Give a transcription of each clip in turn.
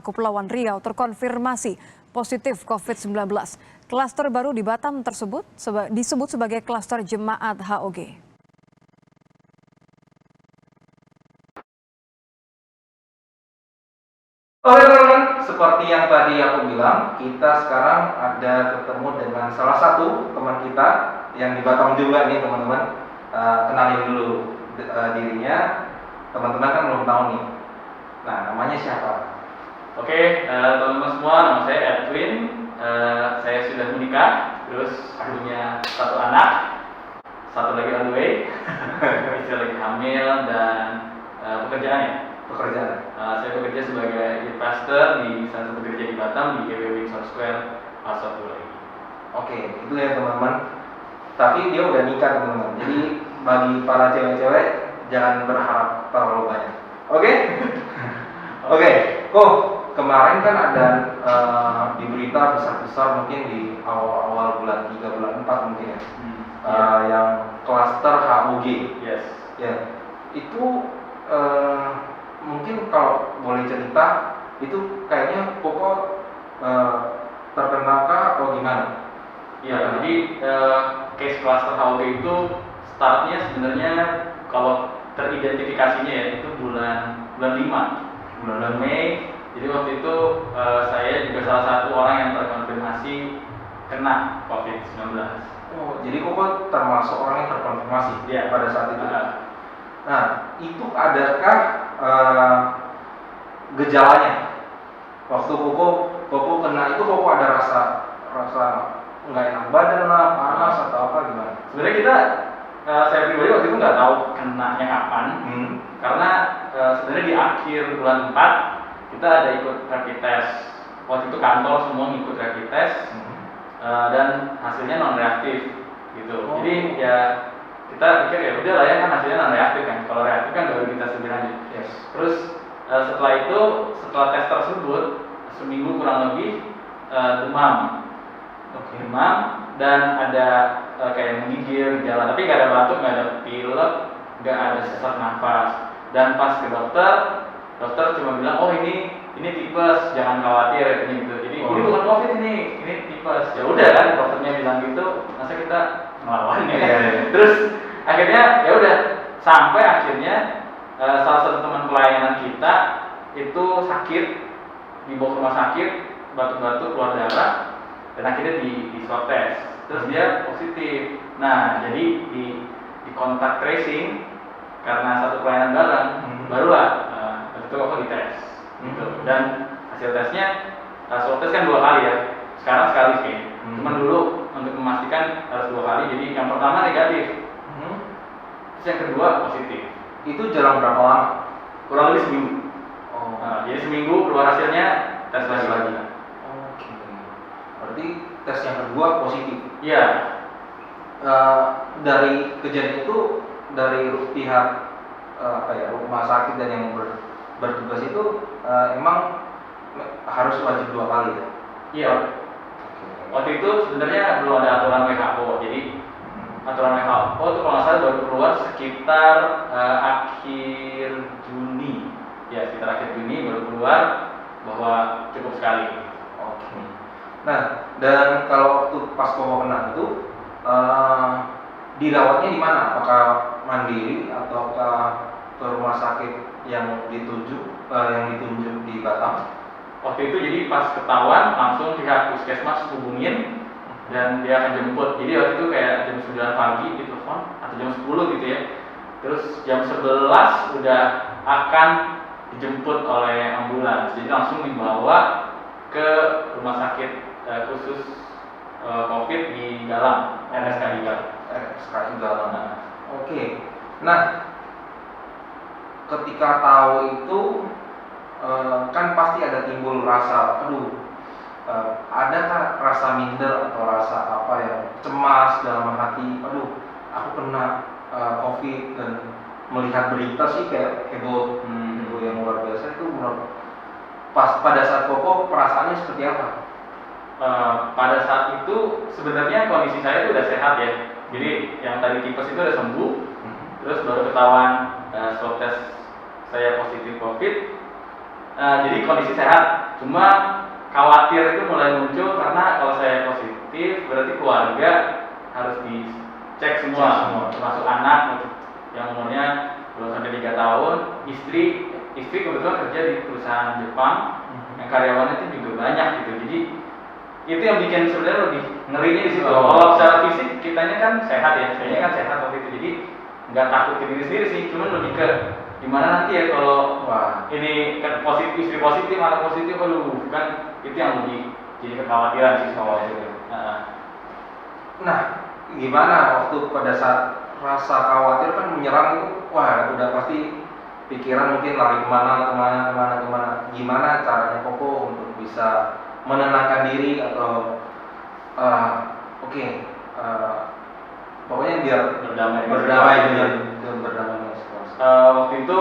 Kepulauan Riau terkonfirmasi positif COVID-19. Klaster baru di Batam tersebut disebut sebagai klaster jemaat HOG. Oke teman-teman, seperti yang tadi aku bilang, kita sekarang ada ketemu dengan salah satu teman kita yang di Batam juga nih teman-teman. Kenalin dulu dirinya, teman-teman kan belum tahu nih. Nah, namanya siapa? Oke, teman-teman semua, nama saya Edwin. Saya sudah menikah, terus punya satu anak, satu lagi on the way, istri lagi hamil, dan pekerjaannya. Saya bekerja sebagai investor di salah satu gereja di Batam di GW Windsor Square, Pasar lagi. Oke, itu ya teman-teman. Tapi dia udah nikah teman-teman. Jadi bagi para cewek-cewek jangan berharap terlalu banyak. Oke? Oke, kok kemarin kan ada di berita besar-besar mungkin di awal-awal bulan 3, bulan 4 mungkin ya. Yang klaster HOG. Yes. Ya. Itu mungkin kalau boleh cerita itu kayaknya Koko terkenakah atau gimana? Ya, jadi case cluster HOG itu startnya sebenarnya kalau teridentifikasinya ya itu bulan 5, bulan Mei. Jadi waktu itu saya juga salah satu orang yang terkonfirmasi kena COVID-19. Oh, jadi Koko termasuk orang yang terkonfirmasi ya pada saat itu. Nah, itu adakah gejalanya? Waktu Koko kena itu Koko ada rasa nggak enak badan lah, panas atau apa gimana? Sebenarnya saya pribadi waktu itu nggak tahu kenanya kapan, karena sebenarnya di akhir bulan 4 kita ada ikut rapid test. Waktu itu kantor semua ngikut rapid test dan hasilnya non reaktif gitu. Jadi ya kita pikir ya udah lah ya kan hasilnya non reaktif kan. Kalau reaktif kan baru kita lebih lanjut. Yes. Terus setelah tes tersebut seminggu kurang lebih demam. Demam dan ada kayak menggigil gejala, tapi nggak ada batuk, nggak ada pilek, nggak ada sesak nafas. Dan pas ke dokter cuma bilang oh ini tipes, jangan khawatir katanya gitu. Jadi ini bukan COVID ini tipes. Ya udah kan dokternya bilang gitu, masa kita melawan ya. Terus akhirnya ya udah sampai akhirnya salah satu teman pelayanan kita itu sakit, dibawa ke rumah sakit, batuk-batuk keluar darah. Dan akhirnya di swab test, terus dia positif. Nah, jadi di kontak tracing karena satu pelayanan bareng, barulah itu aku dites. Gitu. Dan hasil tesnya, swab test kan 2 kali ya. Sekarang sekali sih. Cuman dulu untuk memastikan harus 2 kali. Jadi yang pertama negatif, terus yang kedua positif. Itu jalan berapa lama? Kurang lebih seminggu. Jadi seminggu keluar hasilnya tes lagi. Berarti tes yang kedua positif. Iya. Dari kejadian itu dari pihak rumah sakit dan yang bertugas itu emang harus wajib 2 kali ya? Iya. Waktu itu sebenarnya belum ada aturan WHO. Jadi aturan WHO itu kalau nggak salah baru keluar sekitar akhir Juni. Ya, sekitar akhir Juni baru keluar bahwa cukup sekali. Oke. Nah, dan kalau waktu pas Koko kena itu dirawatnya di mana? Apakah mandiri ataukah ke rumah sakit yang ditunjuk di Batam? Waktu itu jadi pas ketahuan langsung pihak puskesmas hubungin dan dia akan jemput. Jadi waktu itu kayak jam 9 pagi ditelepon atau jam 10 gitu ya. Terus jam 11 udah akan dijemput oleh ambulans. Jadi langsung dibawa ke rumah sakit khusus COVID di Galang, RSKI Galang. Oke. Nah, ketika tahu itu kan pasti ada timbul rasa, adakah rasa minder atau rasa apa ya, cemas dalam hati, aku kena COVID dan melihat berita sih kayak heboh yang luar biasa itu pada saat Koko perasaannya seperti apa? Pada saat itu sebenarnya kondisi saya itu udah sehat ya. Jadi yang tadi tipes itu udah sembuh. Terus baru ketahuan swab test saya positif COVID. Jadi kondisi sehat. Cuma khawatir itu mulai muncul karena kalau saya positif berarti keluarga harus dicek semua, termasuk anak yang umurnya belum sampai 3 tahun, istri kebetulan kerja di perusahaan Jepang, yang karyawannya itu juga banyak gitu. Jadi itu yang bikin sebenarnya lebih ngerinya di situ. Kalau secara fisik kitanya kan sehat ya, saya kan sehat waktu itu, jadi nggak takut ke diri sendiri sih, cuman lebih ke gimana nanti ya kalau ini kan positif, istri positif, anak positif, aduh kan itu yang lebih jadi kekhawatiran sih soal itu. Nah, gimana waktu pada saat rasa khawatir kan menyerang itu, wah udah pasti pikiran mungkin lari kemana. Gimana caranya Koko untuk bisa menenangkan diri atau pokoknya biar berdamai dengan situasi. Waktu itu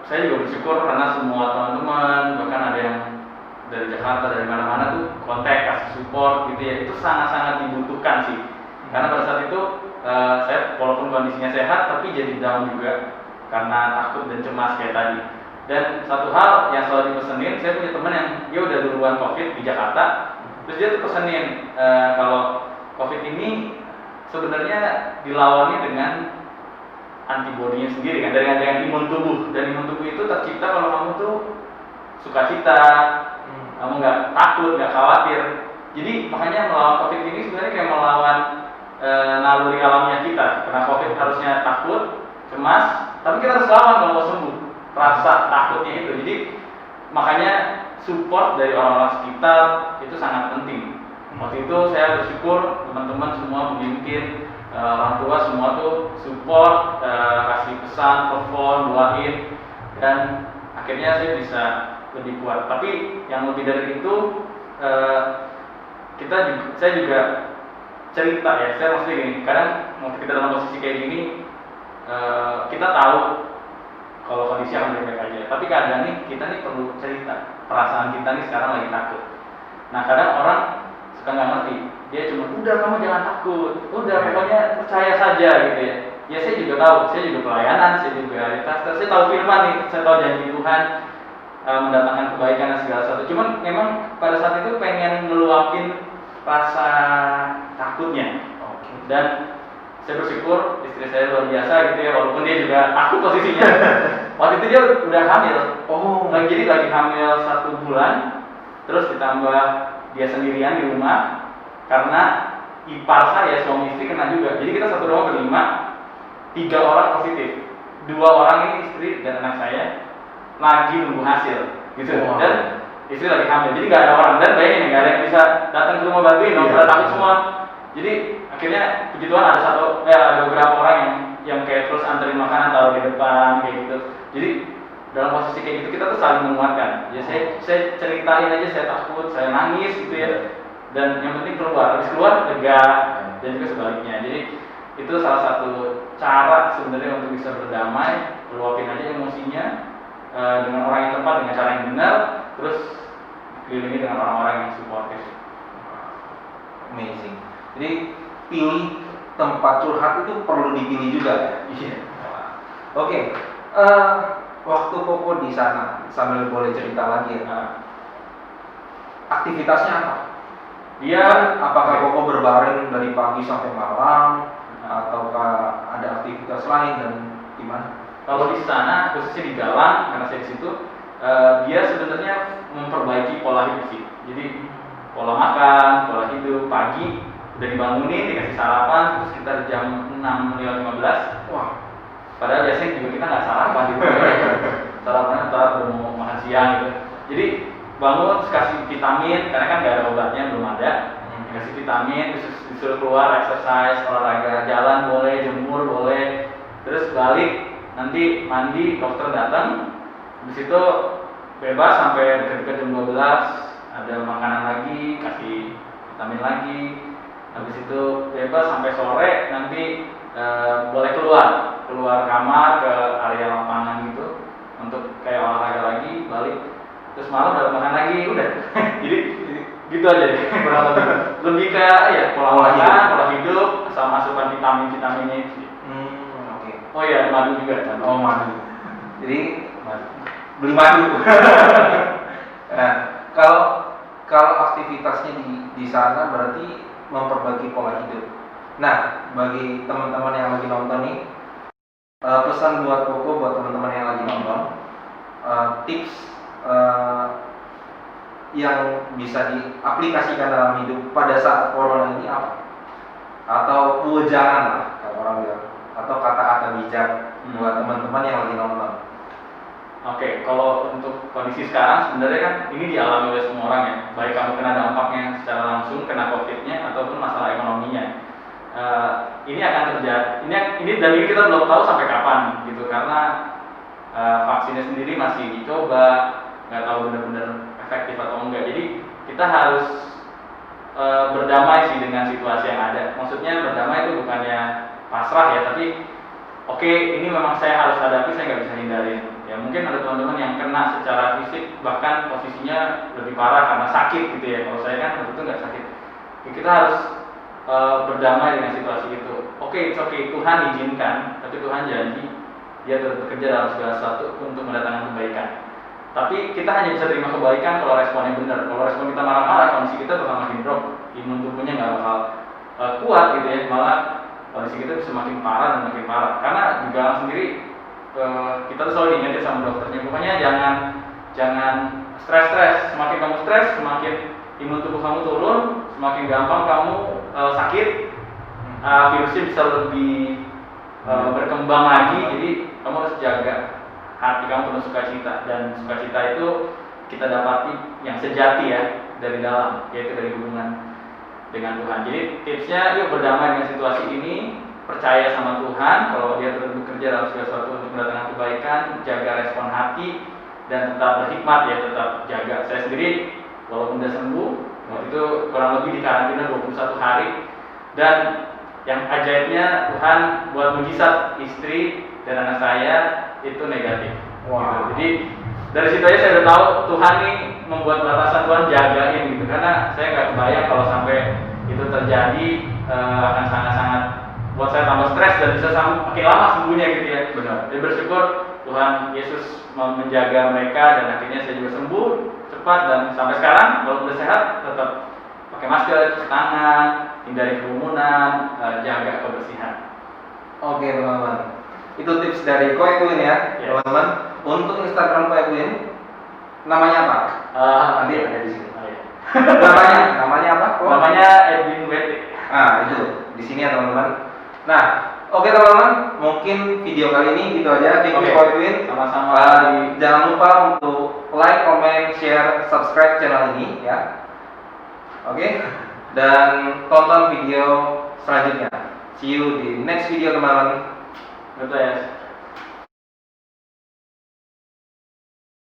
saya juga bersyukur karena semua teman-teman, bahkan ada yang dari Jakarta, dari mana-mana tuh kontak, kasih support gitu ya. Itu sangat-sangat dibutuhkan sih. Karena pada saat itu saya walaupun kondisinya sehat tapi jadi down juga karena takut dan cemas kayak tadi. Dan satu hal yang selalu dipesenin, saya punya teman yang dia udah duluan COVID di Jakarta, terus dia tuh pesenin kalau COVID ini sebenarnya dilawannya dengan antibodinya sendiri kan, dengan imun tubuh, dan imun tubuh itu tercipta kalau kamu tuh sukacita, kamu nggak takut, nggak khawatir. Jadi makanya melawan COVID ini sebenarnya kayak melawan naluri alamnya kita. Karena COVID harusnya takut, cemas, tapi kita harus lawan kalau mau sembuh rasa takutnya itu. Jadi makanya support dari orang-orang sekitar itu sangat penting. Waktu itu saya bersyukur teman-teman semua pemimpin, orang tua semua tuh support, kasih pesan, telepon, doain, dan akhirnya saya bisa lebih kuat. Tapi yang lebih dari itu, saya juga cerita ya. Saya maksudnya gini, kadang waktu kita dalam posisi kayak gini, kita tahu kalau kondisi akan baik-baik aja. Tapi kadang nih kita nih perlu cerita perasaan kita nih sekarang lagi takut. Nah kadang orang suka nggak ngerti, dia cuma udah kamu jangan takut, udah pokoknya percaya saja gitu ya. Ya saya juga tahu, saya juga pelayanan, saya juga pastor, saya tahu firman nih, saya tahu janji Tuhan mendatangkan kebaikan dan segala sesuatu. Cuman memang pada saat itu pengen ngeluapin rasa takutnya. Dan saya bersyukur istri saya luar biasa gitu ya, walaupun dia juga takut posisinya. Waktu itu dia udah hamil. Jadi lagi hamil 1 bulan, terus ditambah dia sendirian di rumah karena ipar saya suami istri kena juga. Jadi kita satu rumah berlima, 3 orang positif, 2 orang ini istri dan anak saya lagi nunggu hasil gitu. Dan istri lagi hamil, jadi nggak ada orang. Dan bayangin nggak ada yang bisa datang ke rumah bantuin, pada takut semua. Jadi akhirnya puji Tuhan ada beberapa orang yang kayak terus anterin makanan taruh di depan kayak gitu. Jadi dalam posisi kayak gitu kita tuh saling menguatkan. Ya saya ceritain aja saya takut, saya nangis gitu ya. Dan yang penting keluar, habis keluar lega, dan juga sebaliknya. Jadi itu salah satu cara sebenarnya untuk bisa berdamai, luapin aja emosinya dengan orang yang tepat, dengan cara yang benar, terus kelilingi dengan orang-orang yang supportive. Amazing. Jadi pilih tempat curhat itu perlu dipilih juga ya. Iya. Oke. Waktu Koko di sana, sambil boleh cerita lagi ya. Aktivitasnya apa? Apakah Koko berbaring dari pagi sampai malam, ataukah ada aktivitas lain dan gimana? Kalau di sana, khususnya di Galang, karena saya di situ, dia sebenarnya memperbaiki pola hidup sih. Jadi pola makan, pola hidup, pagi udah dibangunin, dikasih sarapan, terus sekitar jam 6:15. Wah. Padahal biasanya juga kita nggak sarapan gitu ya. Sarapannya ntar udah mau makan siang gitu. Jadi bangun, terus kasih vitamin, karena kan nggak ada obatnya, belum ada. Kasih vitamin, terus disuruh keluar, exercise, olahraga, jalan boleh, jemur boleh. Terus balik, nanti mandi, dokter datang. Habis itu bebas sampai dekat-dekat jam 12, ada makanan lagi, kasih vitamin lagi. Habis itu bebas sampai sore, nanti boleh keluar kamar ke area lapangan gitu untuk kayak olahraga lagi, balik, terus malam dapat makan lagi, udah. Jadi gitu aja deh. Lebih ke ya pola makan, pola hidup, sama asupan vitaminnya itu. Oke. Oh iya, madu juga. Madu. Jadi beli madu. Kalau kalau aktivitasnya di sana berarti memperbaiki pola hidup. Nah, bagi teman-teman yang lagi nonton nih, pesan buat Koko, buat teman-teman yang lagi nonton, tips yang bisa diaplikasikan dalam hidup pada saat corona ini apa? Atau wejangan lah kalau orang bilang, atau kata-kata bijak buat teman-teman yang lagi nonton. Oke, kalau untuk kondisi sekarang sebenarnya kan ini dialami oleh semua orang ya, baik kamu kena dampaknya secara langsung, kena COVID-nya ataupun masalah ekonominya. Ini akan terjadi. Ini dan ini kita belum tahu sampai kapan gitu, karena vaksinnya sendiri masih dicoba, nggak tahu benar-benar efektif atau enggak. Jadi kita harus berdamai sih dengan situasi yang ada. Maksudnya berdamai itu bukannya pasrah ya, tapi oke, ini memang saya harus hadapi, saya nggak bisa hindarin. Ya mungkin ada teman-teman yang kena secara fisik, bahkan posisinya lebih parah karena sakit gitu ya. Kalau saya kan waktu itu nggak sakit. Ya, kita harus berdamai dengan situasi itu. Oke, Tuhan izinkan, tapi Tuhan janji Dia terus bekerja dalam segala sesuatu untuk mendatangkan kebaikan. Tapi kita hanya bisa terima kebaikan kalau responnya benar. Kalau respon kita marah-marah, kondisi kita bakal makin drop, imun tubuhnya nggak bakal kuat gitu ya, malah kondisi kita bisa makin parah dan makin parah. Karena di dalam sendiri kita tuh selalu diingetin sama dokternya, pokoknya jangan stres. Semakin kamu stres, semakin imun tubuh kamu turun, semakin gampang kamu sakit, virusnya bisa lebih berkembang lagi. Jadi kamu harus jaga hati kamu penuh sukacita, dan sukacita itu kita dapati yang sejati ya dari dalam, yaitu dari hubungan dengan Tuhan. Jadi tipsnya, yuk berdamai dengan situasi ini, percaya sama Tuhan kalau Dia terus bekerja dalam segala sesuatu untuk mendatangkan kebaikan, jaga respon hati dan tetap berhikmat ya, tetap jaga. Saya sendiri walaupun udah sembuh, waktu itu kurang lebih di karantina 21 hari, dan yang ajaibnya Tuhan buat mujizat istri dan anak saya itu negatif. Wow. Gitu. Jadi dari situ aja saya udah tahu Tuhan nih membuat batasan, Tuhan jagain gitu, karena saya nggak kebayang kalau sampai itu terjadi akan sangat-sangat buat saya tambah stres dan bisa makin lama sembuhnya gitu ya. Benar. Jadi bersyukur Tuhan Yesus menjaga mereka dan akhirnya saya juga sembuh cepat, dan sampai sekarang kalau udah sehat tetap pakai masker, cuci tangan, hindari kerumunan, jaga kebersihan. Oke teman-teman, itu tips dari Ko Edwin ya, Yes. teman-teman. Untuk Instagram Ko Edwin, namanya apa? Nanti ada di sini. Oh, iya. namanya apa? Ko? Namanya Edwin Wete. Nah itu di sini ya teman-teman. Nah, oke teman-teman, mungkin video kali ini gitu aja. Thank you Oke. Ko Edwin. Sama-sama. Jangan lupa untuk like, comment, share, subscribe channel ini ya. Oke. Dan tonton video selanjutnya. See you di next video teman-teman. Betul ya.